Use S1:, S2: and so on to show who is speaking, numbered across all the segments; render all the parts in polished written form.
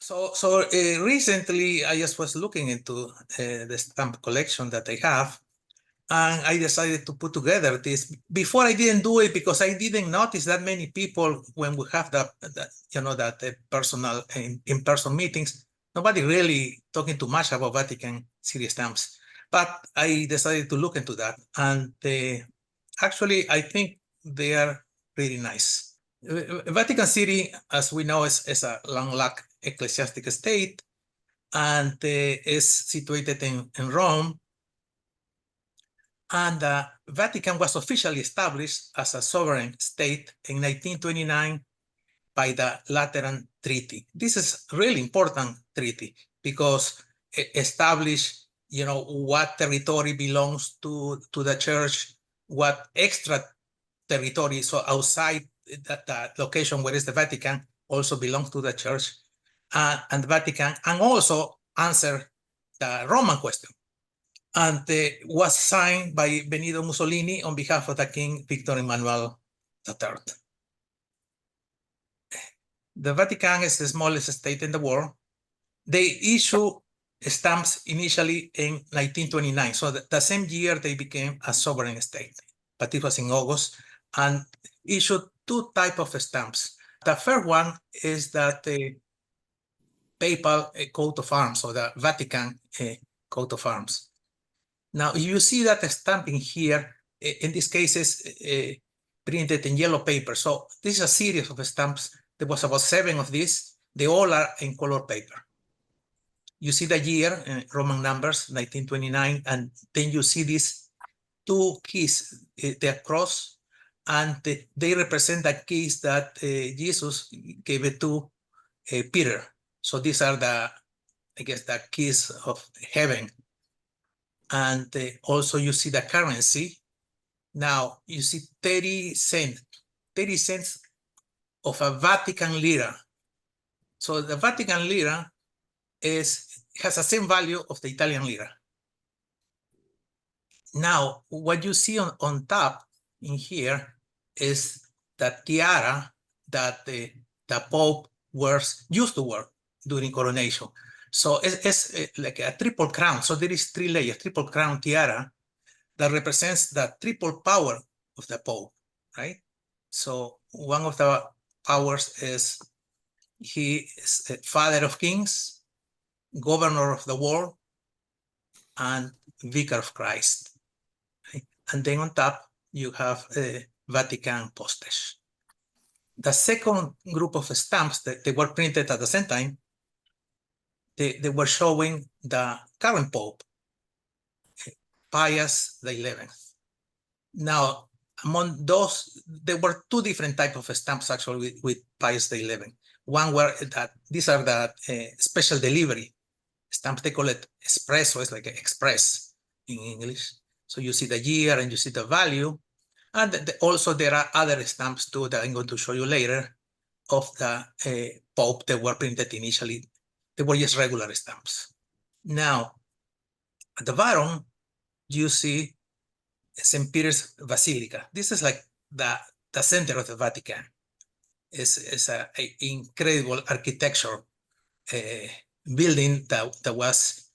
S1: Recently, I just was looking into the stamp collection that I have, and I decided to put together this. Before I didn't do it because I didn't notice that many people when we have that personal in-person meetings. Nobody really talking too much about Vatican City stamps, but I decided to look into that, and actually I think they are really nice. Vatican City, as we know, is a landlocked ecclesiastic state, and is situated in Rome. And the Vatican was officially established as a sovereign state in 1929 by the Lateran Treaty. This is a really important treaty because it established, what territory belongs to the church, what extra territory, so outside that location where is the Vatican, also belongs to the church and the Vatican, and also answer the Roman question. And was signed by Benito Mussolini on behalf of the King Victor Emmanuel III. The Vatican is the smallest state in the world. They issue stamps initially in 1929, so the same year they became a sovereign state, but it was in August, and issued two types of stamps. The first one is that the Papal coat of arms, or the Vatican coat of arms. Now, you see that stamping here, in this case, is printed in yellow paper. So this is a series of stamps. There was about 7 of these. They all are in color paper. You see the year, Roman numbers, 1929, and then you see these 2 keys, the cross, and they represent the keys that Jesus gave it to Peter. So these are the keys of heaven. And also you see the currency. Now you see 30 cents of a Vatican lira. So the Vatican lira has the same value of the Italian lira. Now, what you see on top in here is the tiara that the Pope used to wear during coronation. So it's like a triple crown. So there is 3 layers, triple crown tiara that represents the triple power of the Pope, right? So one of the powers is he is Father of Kings, Governor of the world, and Vicar of Christ. Right? And then on top, you have Vatican postage. The second group of stamps that they were printed at the same time, they were showing the current Pope, Pius XI. Now, among those, there were 2 different types of stamps actually with Pius XI. One were that these are the special delivery stamps. They call it espresso. It's like express in English. So you see the year and you see the value. And also there are other stamps too that I'm going to show you later of the Pope that were printed initially. They were just regular stamps. Now, at the bottom, you see St. Peter's Basilica. This is like the center of the Vatican. It's an incredible architecture building that was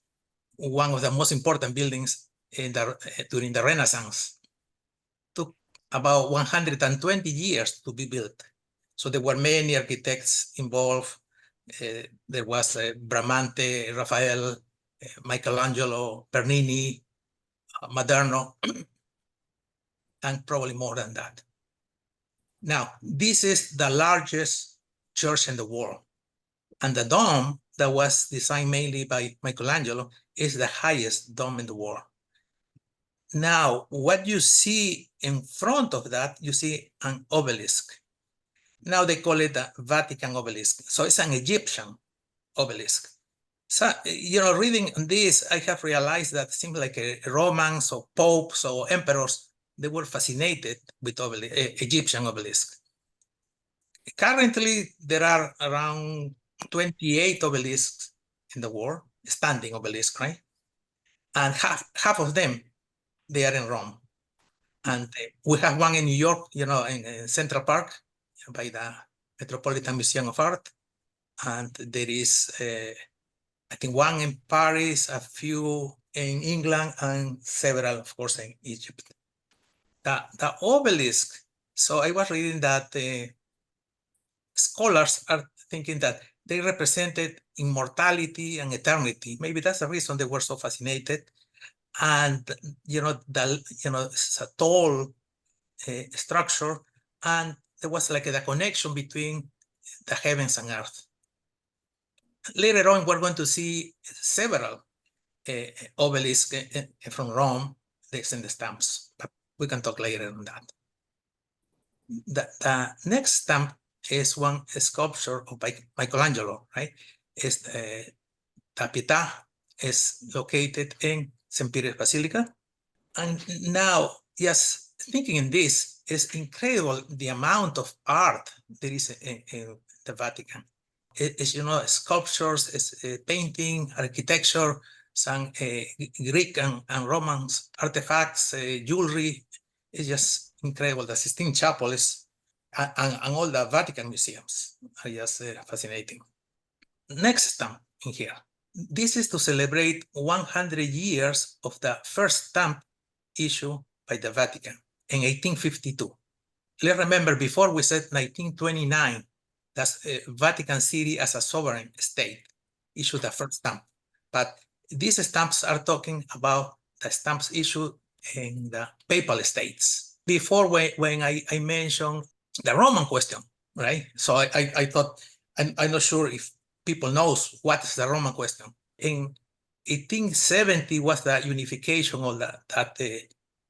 S1: one of the most important buildings during the Renaissance. Took about 120 years to be built. So there were many architects involved. There was Bramante, Raphael, Michelangelo, Bernini, Maderno, and probably more than that. Now, this is the largest church in the world. And the dome that was designed mainly by Michelangelo is the highest dome in the world. Now, what you see in front of that, you see an obelisk. Now they call it the Vatican obelisk. So it's an Egyptian obelisk. So, reading this, I have realized that it seems like Romans or popes or emperors, they were fascinated with Egyptian obelisk. Currently, there are around 28 obelisks in the world, standing obelisks, right? And half of them, they are in Rome. And we have one in New York, in Central Park by the Metropolitan Museum of Art. and there is, I think, one in Paris, a few in England, and several, of course, in Egypt. The obelisk, so I was reading that scholars are thinking that they represented immortality and eternity. Maybe that's the reason they were so fascinated. And it's a tall structure, and there was like the connection between the heavens and earth. Later on, we're going to see several obelisks from Rome, in the stamps, but we can talk later on that. The next stamp is one sculpture of Michelangelo, right? It's the Pietà is located in St. Peter's Basilica. And now, yes, thinking in this, is incredible the amount of art there is in the Vatican. It's, sculptures, it's painting, architecture, some Greek and Roman artifacts, jewelry. It's just incredible. The Sistine Chapel is, and all the Vatican museums are just fascinating. Next stamp in here. This is to celebrate 100 years of the first stamp issued by the Vatican in 1852. Let's remember, before we said 1929, that's Vatican City as a sovereign state issued the first stamp. But these stamps are talking about the stamps issued in the Papal States. Before, when I mentioned the Roman question, right? So I thought, I'm not sure if people knows what is the Roman question. In 1870 was the unification of that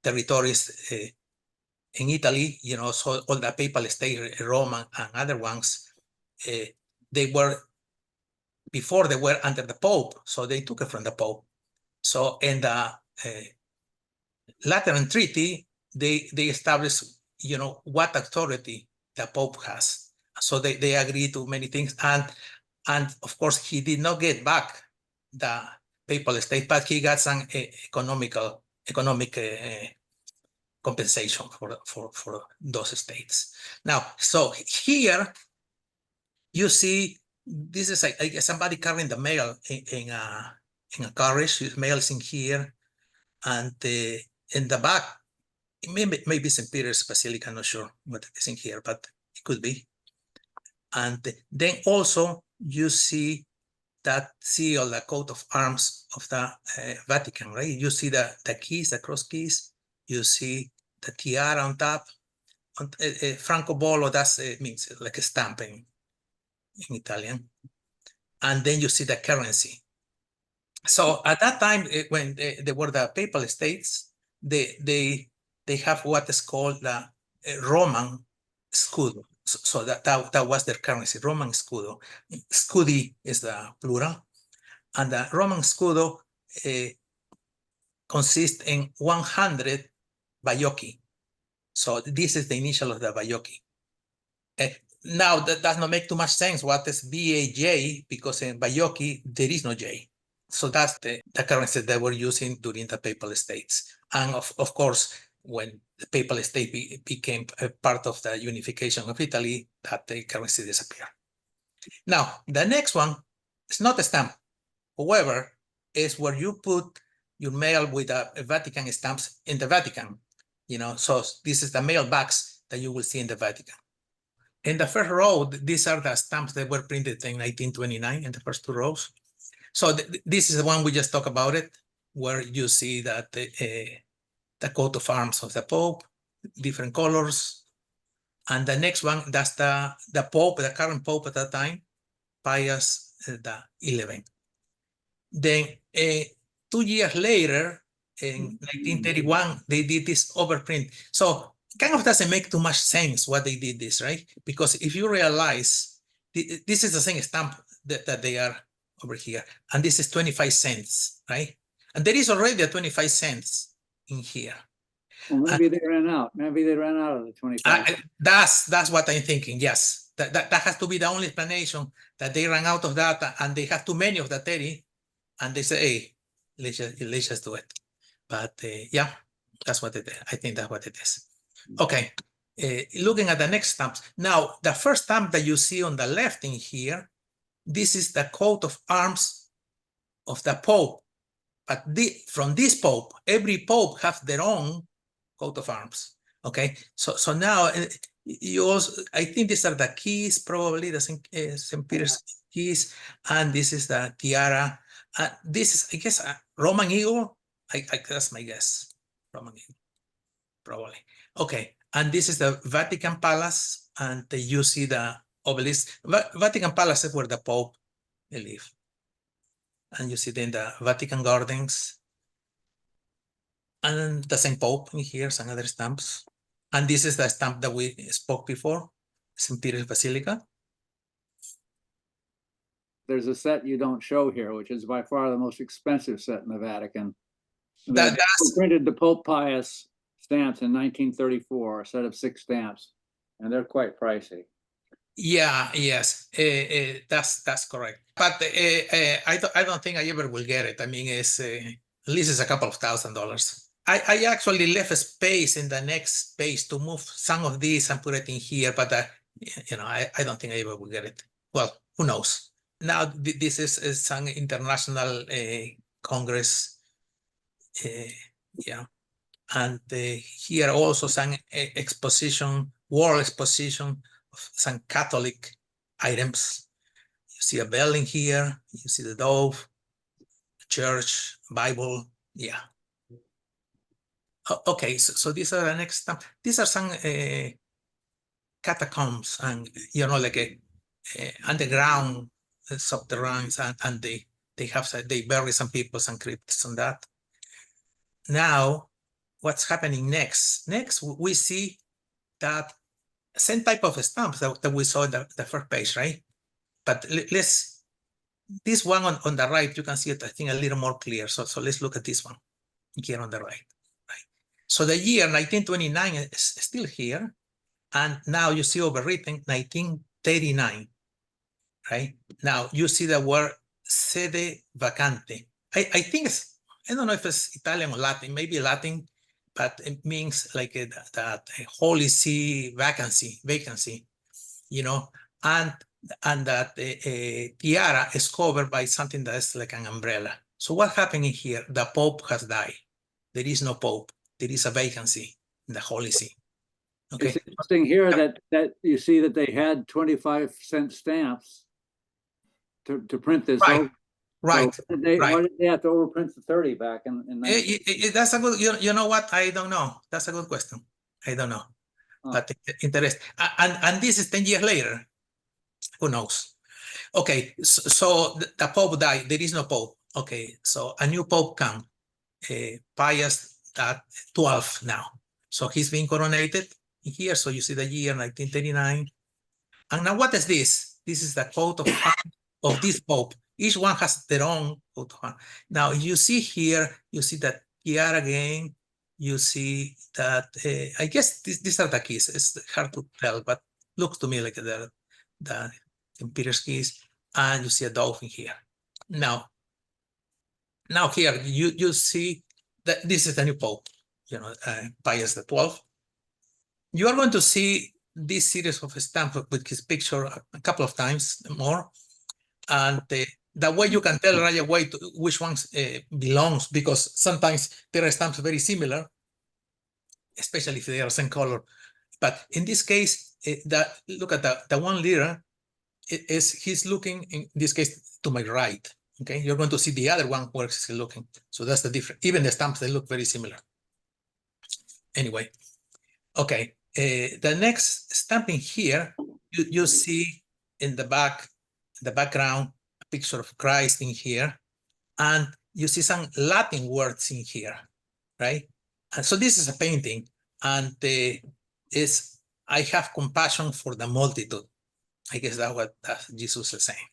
S1: territories in Italy, so all the Papal States, Rome and other ones, they were, before they were under the Pope, so they took it from the Pope. So in the Lateran Treaty, they established, what authority the Pope has. So they agreed to many things, and of course he did not get back the Papal State, but he got some economic compensation for those states. Now, so here you see, this is like somebody carrying the mail in a carriage. Mail is in here, and in the back, maybe St. Peter's Basilica. I'm not sure what is in here, but it could be. And then also you see that seal, the coat of arms of the Vatican, right? You see the keys, the cross keys. You see the tiara on top. Francobollo, that means like a stamp in Italian. And then you see the currency. So at that time, when they were the Papal States, they have what is called the Roman scudo. So that was their currency, Roman scudo. Scudi is the plural. And the Roman scudo consists in 100 baiocchi. So this is the initial of the baiocchi. Now that does not make too much sense. What is BAJ? Because in baiocchi there is no J. So that's the currency that we're using during the Papal States. And of course, when the Papal State became a part of the unification of Italy, that the currency disappeared. Now, the next one is not a stamp. However, is where you put your mail with a Vatican stamps in the Vatican. So this is the mailbox that you will see in the Vatican. In the first row, these are the stamps that were printed in 1929 in the first two rows. So this is the one we just talked about it, where you see that the coat of arms of the Pope, different colors. And the next one, that's the Pope, the current Pope at that time, Pius XI. Then 2 years later, in 1931, they did this overprint. So it kind of doesn't make too much sense what they did this, right? Because if you realize, this is the same stamp that they are over here, and this is 25 cents, right? And there is already a 25 cents in here.
S2: Well, maybe they ran out. Maybe they ran out of the 25.
S1: That's what I'm thinking. Yes, that has to be the only explanation, that they ran out of that, and they have too many of the 30, and they say, "Hey, let's just do it." But yeah, that's what it is. I think that's what it is. Okay, looking at the next stamps. Now, the first stamp that you see on the left in here this is the coat of arms of the Pope. But from this Pope, every Pope have their own coat of arms. Okay, so now you also, I think these are the keys, probably the St. Peter's keys, and this is the tiara. This is, I guess, a Roman eagle. That's my guess. Roman eagle, probably. Okay, and this is the Vatican Palace, and you see the obelisk. Vatican Palace is where the Pope live, and you see then the Vatican Gardens. And the St. Pope in here, some other stamps. And this is the stamp that we spoke before, St. Peter's Basilica.
S2: There's a set you don't show here, which is by far the most expensive set in the Vatican.
S1: That's
S2: printed the Pope Pius stamps in 1934, a set of 6 stamps, and they're quite pricey.
S1: Yeah, yes, that's correct. But I don't think I ever will get it. I mean, it's at least it's a couple of $1,000s. I actually left a space in the next space to move some of these and put it in here, but you know, I don't think I ever will get it. Well, who knows? Now this is some international Congress, yeah, and here also some exposition, world exposition of some Catholic items. You see a bell in here, you see the dove, church, Bible, yeah. Okay, so these are the next time. These are some catacombs, and you know, like underground subterraneans, and they bury some people, some crypts on that. Now, what's happening next? Next, we see that same type of stamps that we saw in the first page, right? But let's, this one on the right, you can see it, I think, a little more clear. So let's look at this one here on the right. So the year 1929 is still here, and now you see overwritten 1939, right? Now you see the word Sede vacante. I think it's, I don't know if it's Italian or Latin, maybe Latin, but it means like that Holy See vacancy, you know, and that tiara is covered by something that's like an umbrella. So what happened in here? The Pope has died. There is no Pope. There is a vacancy in the Holy See. Okay.
S2: It's interesting here that you see that they had 25-cent stamps to print this.
S1: Right. Right.
S2: So why did they have to overprint the 30 back in
S1: that's a good, you know what? I don't know. That's a good question. I don't know. But interesting. And this is 10 years later. Who knows? Okay, so the Pope died. There is no Pope. Okay, so a new Pope come, Pius 12 now. So he's being coronated here. So you see the year 1939. And now what is this? This is the coat of this Pope. Each one has their own coat of arms. Now you see here, you see that tiara again. You see that, I guess these are the keys. It's hard to tell, but looks to me like the St. Peter's keys. And you see a dolphin here. Now here you see that this is the new Pope, you know, Pius XII. You are going to see this series of stamps with his picture a couple of times more, and that way you can tell right away which ones belongs, because sometimes there are stamps very similar, especially if they are same color. But in this case, look at the one leader. He's looking, in this case, to my right. Okay, you're going to see the other one where he's looking. So that's the difference. Even the stamps, they look very similar. Anyway, okay. The next stamping here, you see in the background, a picture of Christ in here, and you see some Latin words in here, right? And so this is a painting, and I have compassion for the multitude. I guess that's what Jesus is saying.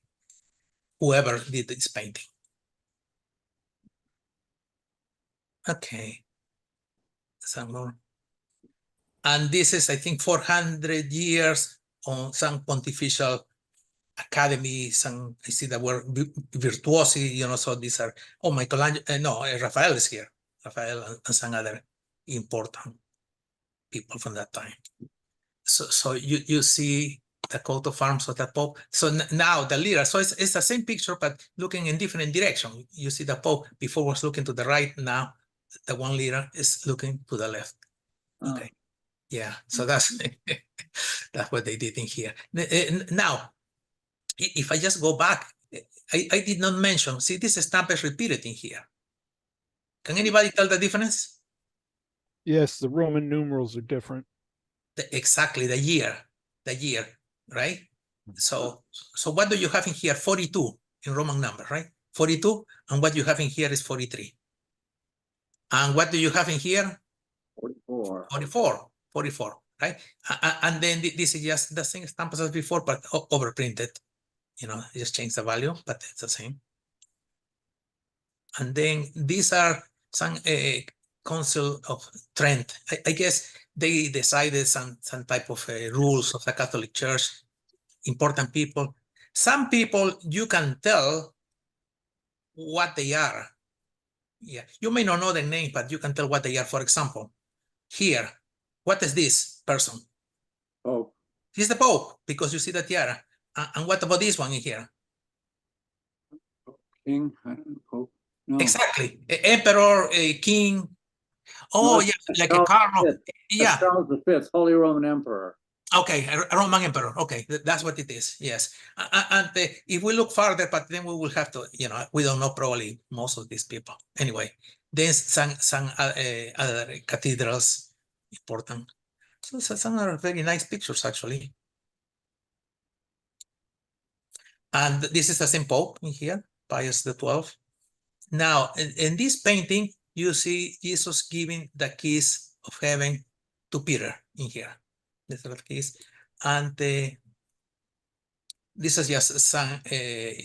S1: Whoever did this painting. Okay. Some more. And this is, I think, 400 years on some pontifical academy. Some, I see the word virtuosi, you know, so these are, oh, Michelangelo, Raphael is here. Raphael and some other important people from that time. So you see the coat of arms of the Pope. So now the leader, so it's the same picture, but looking in different direction. You see the Pope before was looking to the right, now the one leader is looking to the left. Okay. Yeah, so that's that's what they did in here. Now, if I just go back, I did not mention, see, this stamp is repeated in here. Can anybody tell the difference?
S3: Yes, the Roman numerals are different.
S1: Exactly, the year, right? So what do you have in here? 42 in Roman number, right? 42, and what you have in here is 43. And what do you have in here?
S2: 44.
S1: 44, right? And then this is just the same stamp as before, but overprinted. You know, just change the value, but it's the same. And then these are some Council of Trent. I guess they decided some type of rules of the Catholic Church, important people. Some people, you can tell what they are. Yeah, you may not know the name, but you can tell what they are. For example, here, what is this person?
S2: Oh,
S1: He's the Pope, because you see the tiara. And what about this one in here?
S2: king, I don't know, Pope. No.
S1: Exactly, emperor, king. Oh,
S2: No,
S1: yeah,
S2: that's
S1: like a
S2: Charles
S1: Carlo.
S2: V.
S1: Yeah,
S2: That's Charles V, Holy Roman Emperor.
S1: okay, a Roman emperor. Okay, that's what it is. Yes, and if we look farther, but then we will have to, you know, we don't know probably most of these people. Anyway, then some other cathedrals important. So some are very nice pictures actually. And this is the same Pope in here, Pius XII. Now, in this painting, you see Jesus giving the keys of heaven to Peter in here. These are the keys. And this is just some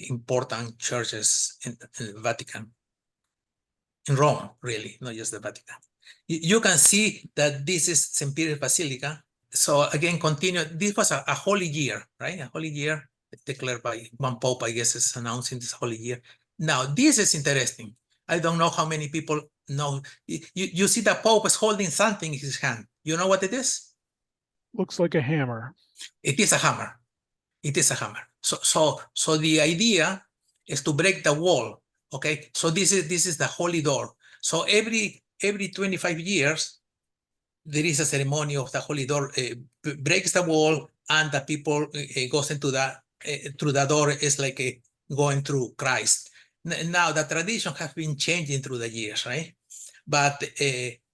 S1: important churches in the Vatican. In Rome, really, not just the Vatican. You can see that this is St. Peter's Basilica. So again, continue. This was a holy year, right? A holy year declared by one Pope, I guess, is announcing this holy year. Now, this is interesting. I don't know how many people know. You see the Pope is holding something in his hand. You know what it is?
S3: Looks like a hammer.
S1: It is a hammer. It is a hammer. So the idea is to break the wall. Okay. So this is the holy door. So every 25 years, there is a ceremony of the holy door, breaks the wall, and the people goes into the through the door. Is like going through Christ. Now the tradition has been changing through the years, right? But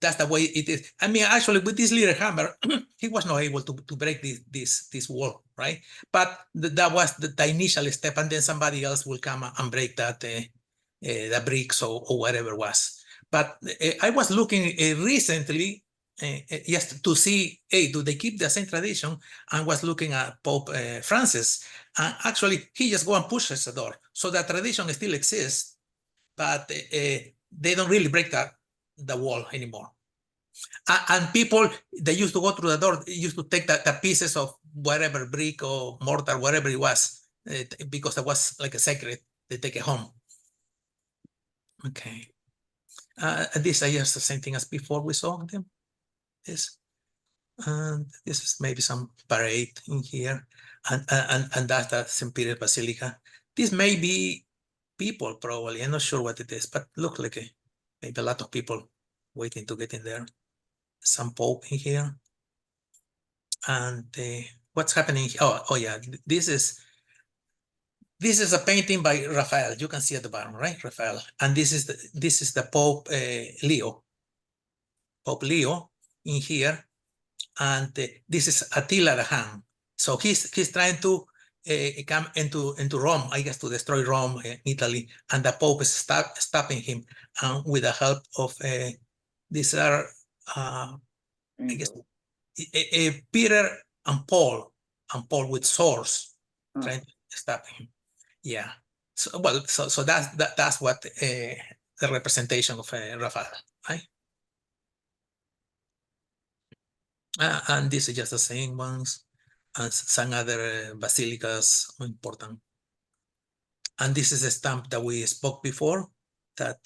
S1: that's the way it is. I mean, actually, with this little hammer, he was not able to break this wall, right? But that was the initial step, and then somebody else will come and break that the bricks or whatever was. But I was looking recently just to see, hey, do they keep the same tradition? And was looking at Pope Francis, and actually he just go and pushes the door, so the tradition still exists, but they don't really break the wall anymore. And people, they used to go through the door, used to take the pieces of whatever brick or mortar, whatever it was, because it was like a secret. They take it home. Okay. This is just the same thing as before we saw them. This. And this is maybe some parade in here, and that's the St. Peter's Basilica. This may be people, probably. I'm not sure what it is, but look like maybe a lot of people waiting to get in there. Some Pope in here. And what's happening? Oh yeah, this is a painting by Raphael. You can see at the bottom, right? Raphael. And this is the Pope Leo. Pope Leo in here. And this is Attila the Hun. So he's trying to come into Rome, I guess, to destroy Rome, Italy, and the Pope is stopping him. And with the help of these are, I guess, Peter and Paul with swords trying to stop him. Yeah. So well, so that's what the representation of Raphael, right? And these are just the same ones, and some other basilicas important. And this is a stamp that we spoke before, that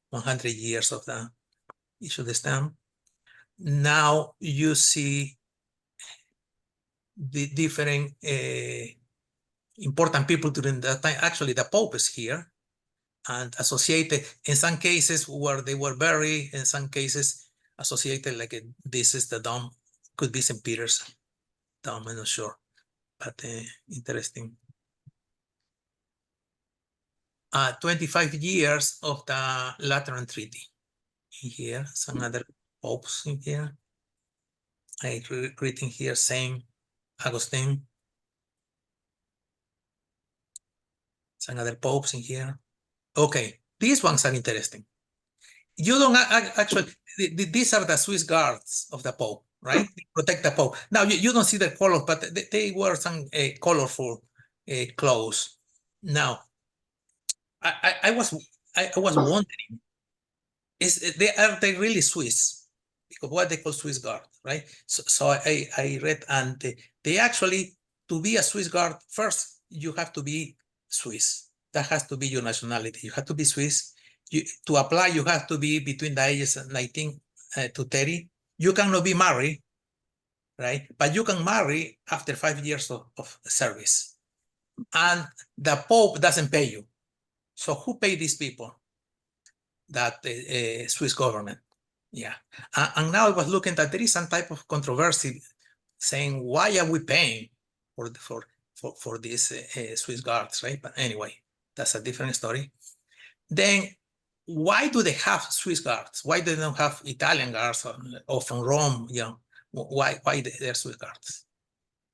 S1: 100 years of the issue of the stamp. Now you see the different important people during that time. Actually, the Pope is here and associated in some cases where they were buried, in some cases associated like this is the dome, could be St. Peter's dome, I'm not sure, but interesting. 25 years of the Lateran Treaty in here, some other popes in here. I written here, Saint Augustine. Some other popes in here. Okay, these ones are interesting. You don't actually, these are the Swiss guards of the Pope, right? They protect the Pope. Now, you don't see the color, but they wear some colorful clothes. Now, I was wondering, are they really Swiss? Because what they call Swiss guard, right? So I read, and they actually, to be a Swiss guard, first you have to be Swiss. That has to be your nationality. You have to be Swiss. To apply, you have to be between the ages of 19 to 30. You cannot be married, right? But you can marry after 5 years of service. And the Pope doesn't pay you. So who pay these people? That Swiss government. Yeah. And now I was looking that there is some type of controversy saying, why are we paying for these Swiss guards, right? But anyway, that's a different story. Then why do they have Swiss guards? Why they don't have Italian guards or from Rome? You know, why they're Swiss guards?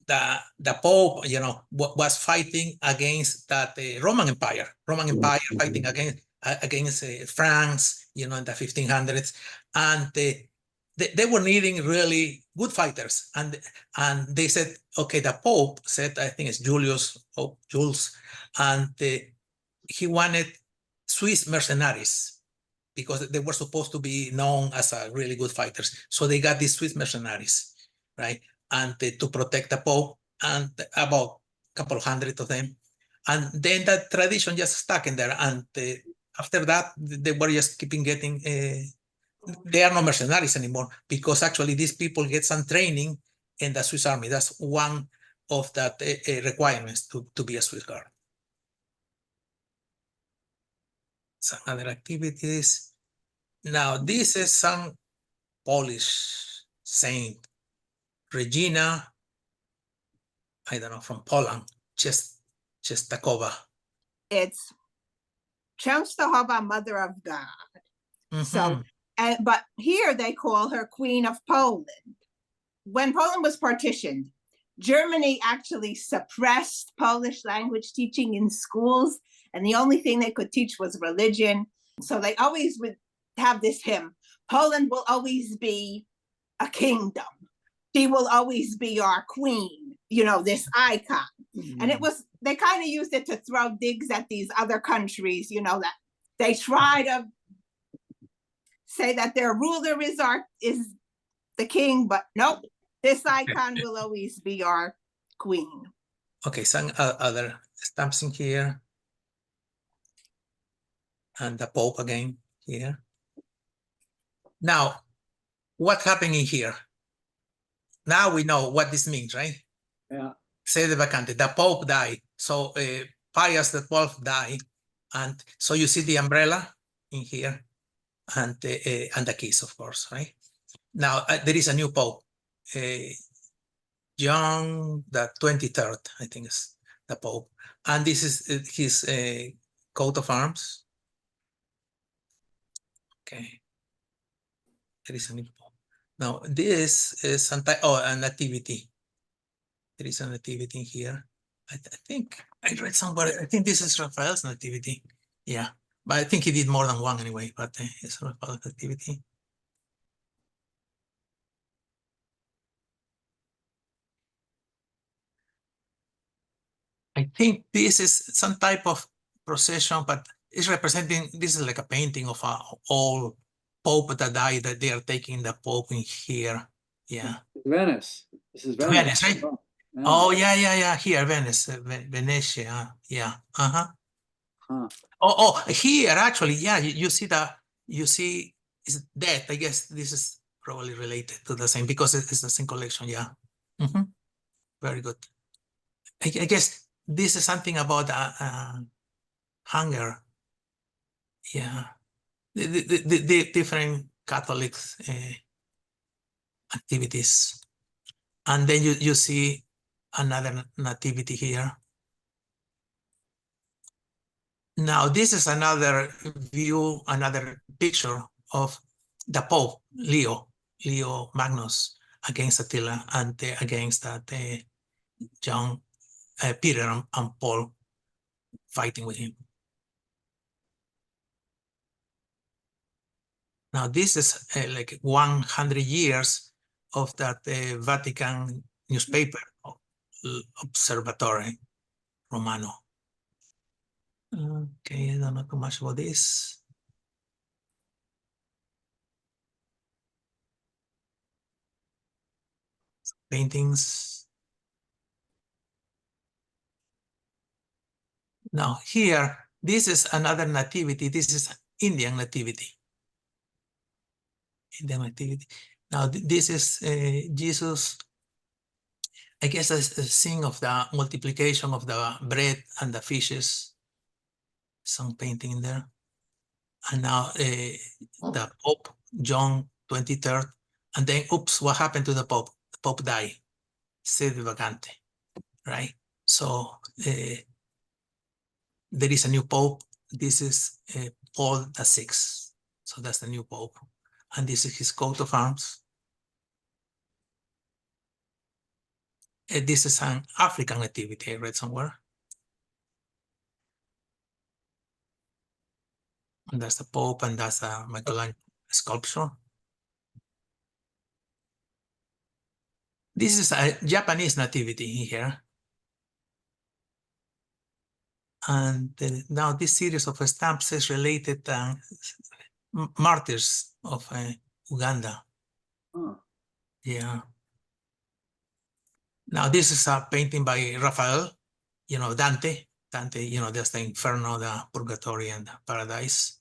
S1: The Pope, you know, was fighting against that Roman Empire fighting against France, you know, in the 1500s, and they were needing really good fighters, and they said, okay, the Pope said, I think it's Jules, and he wanted Swiss mercenaries because they were supposed to be known as really good fighters. So they got these Swiss mercenaries, right? And to protect the Pope, and about a couple of hundred of them. And then that tradition just stuck in there. And after that, they were just keeping getting, they are no mercenaries anymore, because actually these people get some training in the Swiss army. That's one of the requirements to be a Swiss guard. Some other activities. Now, this is some Polish saint, Regina, I don't know, from Poland, Częstochowa.
S4: It's Częstochowa, Mother of God. So, but here they call her Queen of Poland. When Poland was partitioned, Germany actually suppressed Polish language teaching in schools, and the only thing they could teach was religion. So they always would have this hymn, Poland will always be a kingdom. She will always be our queen, you know, this icon. And it was, they kind of used it to throw digs at these other countries, you know, that they try to say that their ruler is the king, but nope, this icon will always be our queen.
S1: Okay, some other stamps in here. And the Pope again here. Now, what happened in here? Now we know what this means, right?
S2: Yeah.
S1: Sede vacante. The Pope died. So Pius XII died. And so you see the umbrella in here and the keys, of course, right? Now there is a new Pope. John the 23rd, I think is the Pope. And this is his coat of arms. Okay. There is a new Pope. Now this is a nativity. There is a nativity in here. I think I read somewhere. I think this is Raphael's nativity. Yeah, but I think he did more than one anyway. But it's Raphael's nativity. I think this is some type of procession, but it's representing. This is like a painting of a old Pope that died. That they are taking the Pope in here. Yeah,
S2: Venice. This is Venice.
S1: Venice, right?
S2: Oh, yeah.
S1: Oh yeah. Here, Venice, Venetia. Yeah.
S2: Huh.
S1: Oh, here actually, yeah. You see that? You see, is that? I guess this is probably related to the same because it's the same collection. Yeah. Very good. I guess this is something about hunger. Yeah, the different Catholic activities, and then you see another nativity here. Now this is another view, another picture of the Pope Leo Magnus against Attila and against that John, Peter and Paul fighting with him. Now this is like 100 years of that Vatican newspaper, Observatore Romano. Okay, I don't know too much about this. Paintings. Now here, this is another nativity. This is Indian nativity. Indian nativity. Now this is Jesus, I guess, a scene of the multiplication of the bread and the fishes. Some painting in there. And now the Pope, John 23rd. And then, oops, what happened to the Pope? The Pope died. Sede vacante, right? So there is a new Pope. This is Paul VI. So that's the new Pope. And this is his coat of arms. This is an African nativity I read somewhere. And that's the Pope, and that's a Michelangelo sculpture. This is a Japanese nativity here. And now this series of stamps is related to martyrs of Uganda.
S2: Huh.
S1: Yeah. Now this is a painting by Raphael, you know, Dante. Dante, you know, there's the Inferno, the Purgatory, and the Paradise.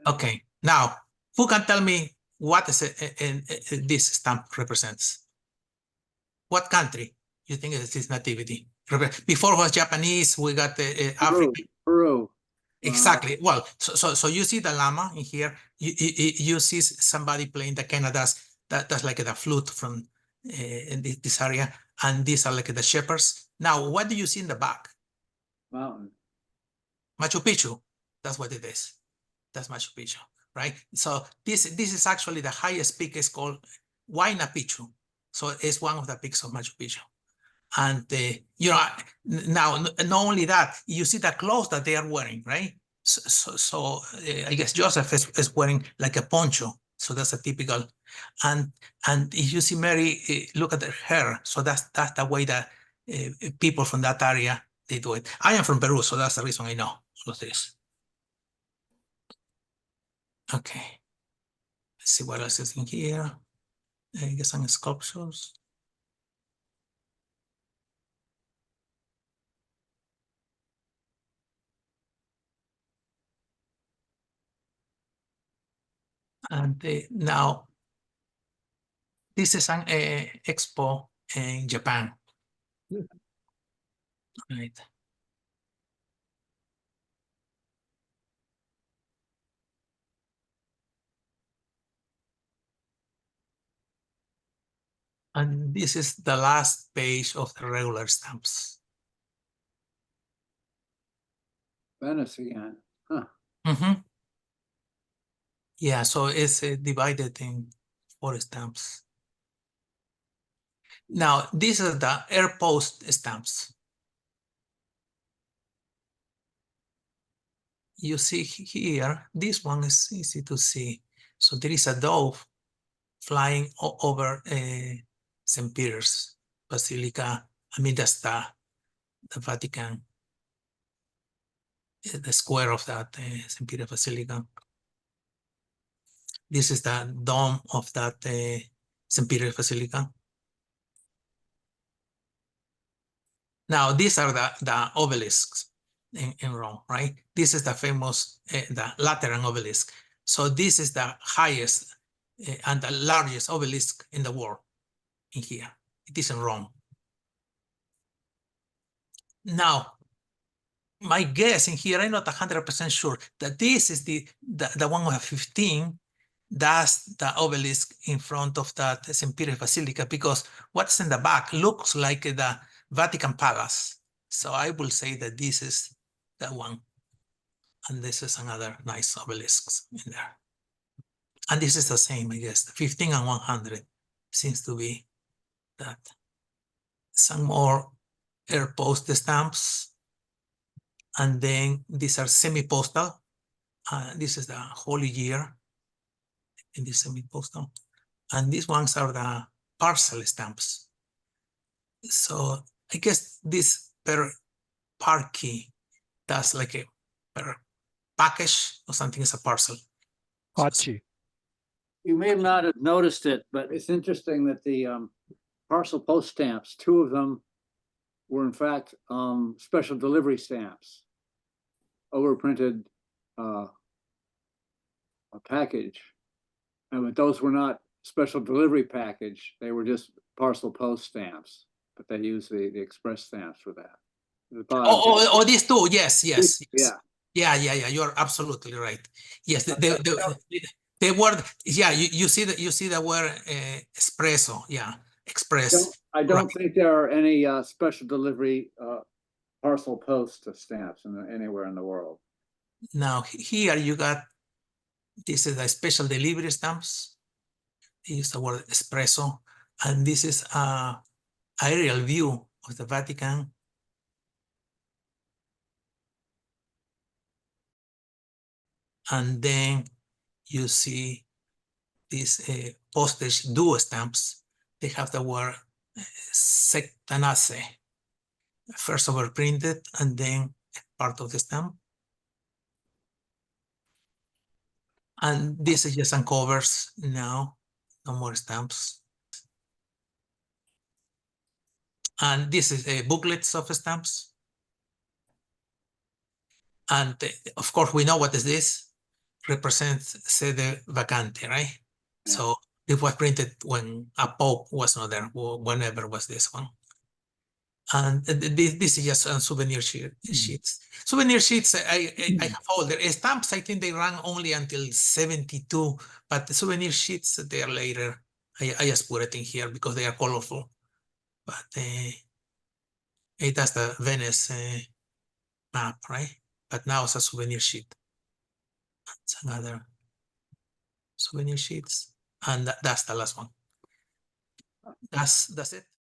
S1: Okay, now, who can tell me what is this stamp represents? What country you think is this nativity? Before it was Japanese, we got Africa.
S2: Peru.
S1: Exactly. Well, so you see the llama in here. You see somebody playing the Canadas. That's like the flute from in this area, and these are like the shepherds. Now, what do you see in the back?
S2: Mountain.
S1: Machu Picchu. That's what it is. That's Machu Picchu, right? So this is actually the highest peak. Is called Huayna Picchu. So it's one of the peaks of Machu Picchu. And you know, now not only that, you see the clothes that they are wearing, right? So I guess Joseph is wearing like a poncho. So that's a typical. And if you see Mary, look at her hair. So that's the way that people from that area they do it. I am from Peru, so that's the reason I know all of this. Okay, let's see what else is in here. I guess some sculptures. And now, this is an expo in Japan. Right. And this is the last page of the regular stamps.
S2: Venice again. Huh.
S1: Mm-hmm. Yeah, so it's divided in 4 stamps. Now, these are the air post stamps. You see here, this one is easy to see. So there is a dove flying over St. Peter's Basilica. I mean, that's the Vatican, the square of that St. Peter Basilica. This is the dome of that St. Peter Basilica. Now, these are the obelisks in Rome, right? This is the famous, the Lateran obelisk. So this is the highest and the largest obelisk in the world. in here. It is in Rome. Now, my guess in here, I'm not 100% sure that this is the one with 15. That's the obelisk in front of that St. Peter's Basilica, because what's in the back looks like the Vatican Palace. So I will say that this is the one. And this is another nice obelisks in there. And this is the same, I guess. 15 and 100 seems to be that. Some more air post stamps. And then these are semi-postal. This is the Holy Year in this semi-postal. And these ones are the parcel stamps. So I guess this per key, that's like a per package or something is a parcel.
S3: Hachi.
S2: You may not have noticed it, but it's interesting that the parcel post stamps, 2 of them were in fact special delivery stamps, overprinted a package. And those were not special delivery package, they were just parcel post stamps, but they use the express stamps for that.
S1: Oh, these two, yes.
S2: Yeah.
S1: Yeah, you're absolutely right. Yes, they were, yeah, you see the word espresso, yeah, express.
S2: I don't
S1: right.
S2: think there are any special delivery parcel post stamps anywhere in the world.
S1: Now here you got, this is the special delivery stamps. They use the word espresso, and this is a aerial view of the Vatican. And then you see these postage duo stamps. They have the word sectanace, first overprinted and then part of the stamp. And this is just uncovers now, no more stamps. And this is booklets of stamps. And of course, we know what is this. Represents Sede vacante, right?
S2: Yeah.
S1: So it was printed when a pope was not there, or whenever was this one. And this is just souvenir sheets. Souvenir sheets, I have older stamps. I think they ran only until 72, but the souvenir sheets, they are later. I just put it in here because they are colorful. But that's the Venice map, right? But now it's a souvenir sheet. It's another souvenir sheets, and that's the last one. That's it.